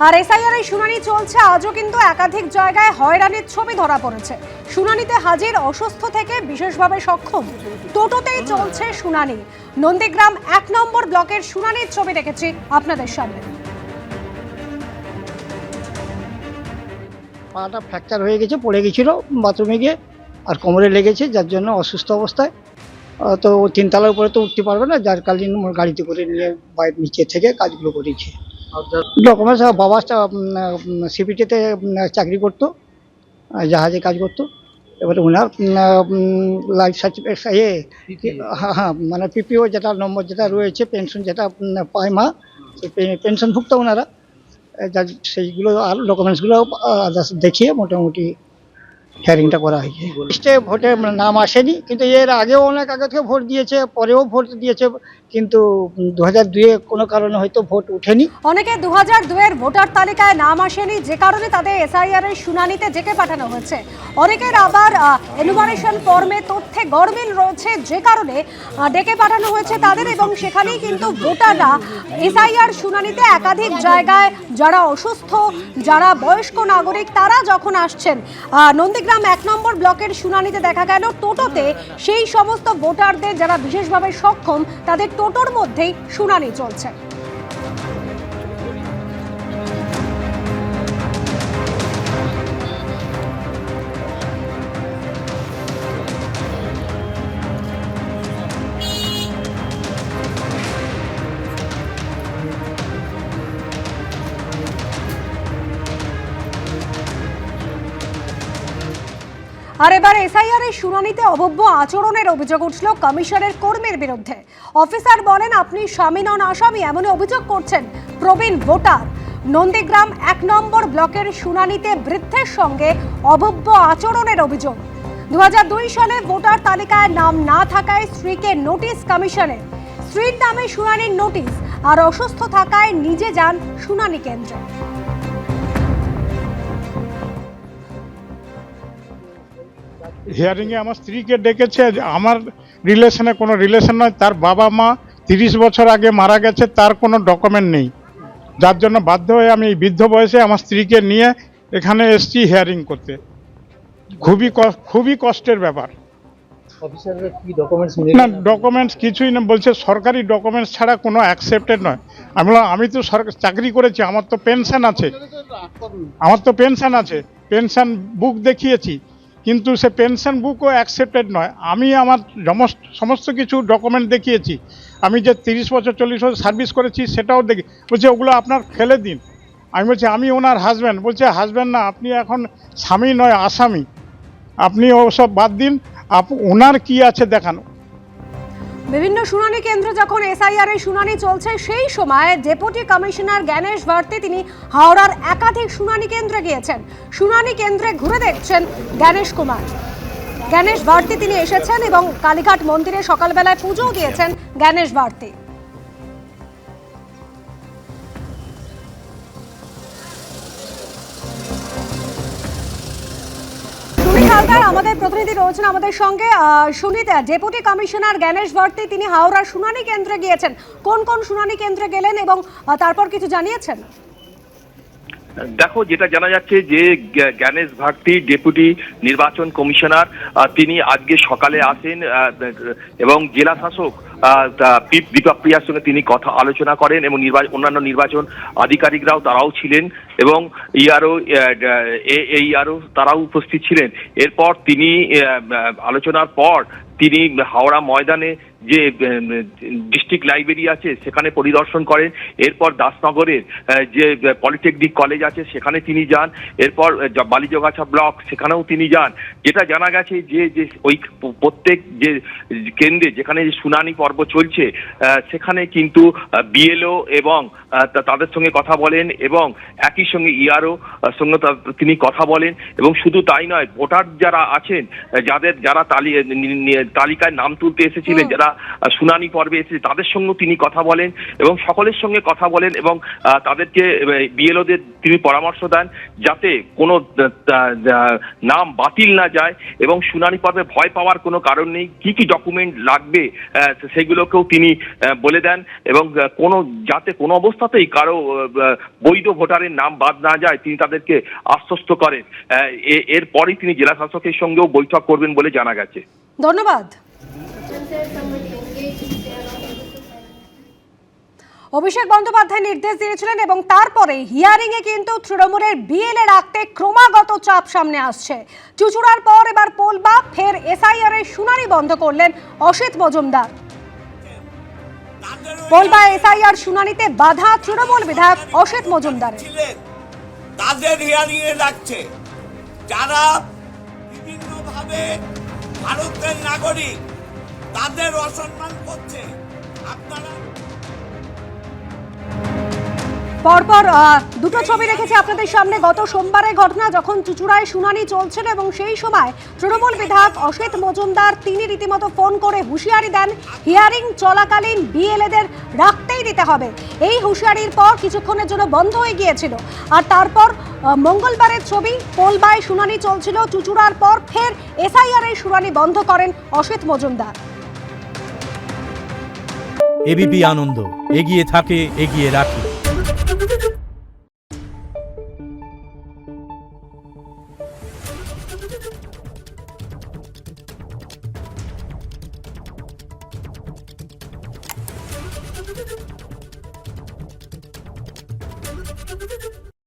আর SIR এর শুনানি চলছে, আজও কিন্তু একাধিক জায়গায় হয়রানির ছবি ধরা পড়েছে। শুনানিতে হাজির অসুস্থ থেকে বিশেষভাবে সক্ষম টোটোতেই চলছে শুনানি। নন্দীগ্রাম 1 নম্বর ব্লকের শুনানির ছবি দেখেছি আপনাদের সামনে। পাটা ফ্র্যাকচার হয়ে গেছে, পড়ে গেছিল বাথরুমে গিয়ে, আর কোমরে লেগেছে, যার জন্য অসুস্থ অবস্থায়। তো 3 তলার উপরে তো উঠতে পারবে না, যার কালীন গাড়িতে করে নিয়ে বাইরে নিচে থেকে কাজগুলো করেছে। ডকুমেন্টস, বাবা সিপিটিতে চাকরি করতো, জাহাজে কাজ করতো। এবারে ওনার লাইফ সার্টিফিকেট মানে পিপিও যেটা নম্বর যেটা রয়েছে, পেনশন যেটা পায় মা, সেই পেনশনভুক্ত ওনারা, যার সেইগুলো আর ডকুমেন্টসগুলো দেখিয়ে মোটামুটি হিয়ারিংটা করা হয়েছে। লিস্টে ভোটে নাম আসেনি, কিন্তু এর আগেও অনেক আগে থেকে ভোট দিয়েছে, পরেও ভোট দিয়েছে, কিন্তু 2002-এ কোনো কারণে হয়তো ভোট ওঠেনি। অনেকে 2002-এর ভোটার তালিকায় নাম আসেনি, যে কারণে তাদের এসআইআর এর শুনানিতে ডেকে পাঠানো হয়েছে। অনেকের আবার এনুমারেশন ফর্মে তথ্যে গড়মিল রয়েছে, যে কারণে ডেকে পাঠানো হয়েছে তাদের, এবং সেখানেই কিন্তু ভোটাররা এসআইআর শুনানিতে একাধিক জায়গায় যারা অসুস্থ, যারা বয়স্ক নাগরিক, তারা যখন আসছেন নন্দীগ্রাম 1 নম্বর ব্লকের শুনানিতে দেখা গেল টোটোতে সেই সমস্ত ভোটারদের যারা বিশেষভাবে সক্ষম, তাদের টোটোর মধ্যেই শুনানি চলছে। আর এবার এসআইআর এর শুনানিতে অভব্য আচরণের অভিযোগ উঠল কমিশনের কর্মীর বিরুদ্ধে। অফিসার বলেন, আপনি স্বামী নন আসামি, এমনই অভিযোগ করছেন প্রবীণ ভোটার। নন্দীগ্রাম 1 নম্বর ব্লকের শুনানিতে বৃদ্ধের সঙ্গে অভব্য আচরণের অভিযোগ। 2002 সালে ভোটার তালিকায় নাম না থাকায় স্ত্রীকে নোটিশ কমিশনের, স্ত্রীর নামে শুনানির নোটিশ, আর অসুস্থ থাকায় নিজে যান শুনানি কেন্দ্রে। হিয়ারিংয়ে আমার স্ত্রীকে ডেকেছে, আমার রিলেশনে কোনো রিলেশন নয়, তার বাবা মা 30 বছর আগে মারা গেছে, তার কোনো ডকুমেন্ট নেই, যার জন্য বাধ্য হয়ে আমি এই বৃদ্ধ বয়সে আমার স্ত্রীকে নিয়ে এখানে এসেছি হিয়ারিং করতে। খুবই কষ্টের ব্যাপার। না, ডকুমেন্টস কিছুই না, বলছে সরকারি ডকুমেন্টস ছাড়া কোনো অ্যাকসেপ্টেড নয়। আমি বললাম, আমি তো সরকার চাকরি করেছি, আমার তো পেনশন আছে, পেনশন বুক দেখিয়েছি, কিন্তু সে পেনশন বুকও অ্যাকসেপ্টেড নয়। আমি আমার সমস্ত কিছু ডকুমেন্ট দেখিয়েছি, আমি যে 30 বছর 40 বছর সার্ভিস করেছি সেটাও দেখি। বলছে ওগুলো আপনার ফেলে দিন। আমি বলছি আমি ওনার হাজব্যান্ড। বলছে হাজব্যান্ড না, আপনি এখন স্বামী নয় আসামি, আপনি ওসব বাদ দিন, ওনার কি আছে দেখান। বিভিন্ন শুনানি কেন্দ্রে যখন এসআইআর এর শুনানি চলছে, সেই সময় ডেপুটি কমিশনার জ্ঞানেশ ভারতী তিনি হাওড়ার একাধিক শুনানি কেন্দ্রে গিয়েছেন। শুনানি কেন্দ্রে ঘুরে দেখছেন জ্ঞানেশ ভারতী তিনি এসেছেন এবং কালীঘাট মন্দিরে সকালবেলায় পুজো দিয়েছেন জ্ঞানেশ ভারতী। আমাদের প্রতিনিধি রয়েছেন আমাদের সঙ্গে। সুনীতা, ডেপুটি কমিশনার জ্ঞানেশ ভারতী তিনি হাওড়ার শুনানি কেন্দ্রে গিয়েছেন, কোন কোন শুনানি কেন্দ্রে গেলেন এবং তারপর কিছু জানিয়েছেন? দেখো, যেটা জানা যাচ্ছে যে জ্ঞানেশ ভারতী ডেপুটি নির্বাচন কমিশনার, তিনি আজকে সকালে আসেন এবং জেলা শাসক দীপক প্রিয়ার সঙ্গে তিনি কথা আলোচনা করেন, এবং অন্যান্য নির্বাচন আধিকারিকরাও তারাও ছিলেন, এবং ইআরও তারাও উপস্থিত ছিলেন। এরপর তিনি আলোচনার পর তিনি হাওড়া ময়দানে যে ডিস্ট্রিক্ট লাইব্রেরি আছে সেখানে পরিদর্শন করেন। এরপর দাসনগরের যে পলিটেকনিক কলেজ আছে সেখানে তিনি যান। এরপর বালিজগাছা ব্লক সেখানেও তিনি যান। যেটা জানা গেছে যে ওই প্রত্যেক যে কেন্দ্রে যেখানে শুনানি পর্ব চলছে সেখানে কিন্তু বিএলও এবং তাদের সঙ্গে কথা বলেন, এবং একই সঙ্গে ইআরও সঙ্গে তিনি কথা বলেন। এবং শুধু তাই নয়, ভোটার যারা আছেন, যারা তালিকায় নাম তুলতে এসেছিলেন, যারা শুনানি পর্বে এসেছে তাদের সঙ্গেও তিনি কথা বলেন এবং সকলের সঙ্গে কথা বলেন এবং তাদেরকে বিএলওদের তিনি পরামর্শ দেন যাতে কোনো নাম বাতিল না যায় এবং শুনানি পর্বে ভয় পাওয়ার কোনো কারণ নেই, কি কি ডকুমেন্ট লাগবে সেগুলোকেও তিনি বলে দেন এবং যাতে কোনো অবস্থাতেই কারো বৈধ ভোটারের নাম বাদ না যায় তিনি তাদেরকে আশ্বস্ত করেন। এরপরই তিনি জেলা শাসকের সঙ্গেও বৈঠক করবেন বলে জানা গেছে। ধন্যবাদ। অভিষেক বন্দ্যোপাধ্যায় নির্দেশ দিয়েছিলেন এবং তারপরে হিয়ারিং এ কিন্তু তৃণমূলের বিএলএ রাখতে ক্রমাগত চাপ সামনে আসছে। চুচুড়ার পর এবার পোলবা, ফের এসআইআর এর শুনানি বন্ধ করলেন অসিত মজুমদার। পোলবা এসআইআর শুনানিতে বাধা তৃণমূল বিধায়ক অসিত মজুমদার। তাদের হিয়ারিং এ রাখছে যারা বিভিন্নভাবে ভারতের নাগরিক, তাদের অসম্মান করছে। আপনারা পরপর দুটো ছবি রেখেছি আপনাদের সামনে। গত সোমবারের ঘটনা, যখন চুচুড়ায় শুনানি চলছিল এবং সেই সময় তৃণমূল বিধায়ক অসিত মজুমদার তিনি রীতিমতো ফোন করে হুঁশিয়ারি দেন হিয়ারিং চলাকালীন বিএলএদের রাখতেই দিতে হবে। এই হুঁশিয়ারির পর কিছুক্ষণের জন্য বন্ধ হয়ে গিয়েছিল। আর তারপর মঙ্গলবারের ছবি, পোলবায় শুনানি চলছিল, চুচুড়ার পর ফের এসআইআর এর শুনানি বন্ধ করেন অসিত মজুমদার। এবিপি আনন্দ, এগিয়ে থাকে, এগিয়ে রাখে।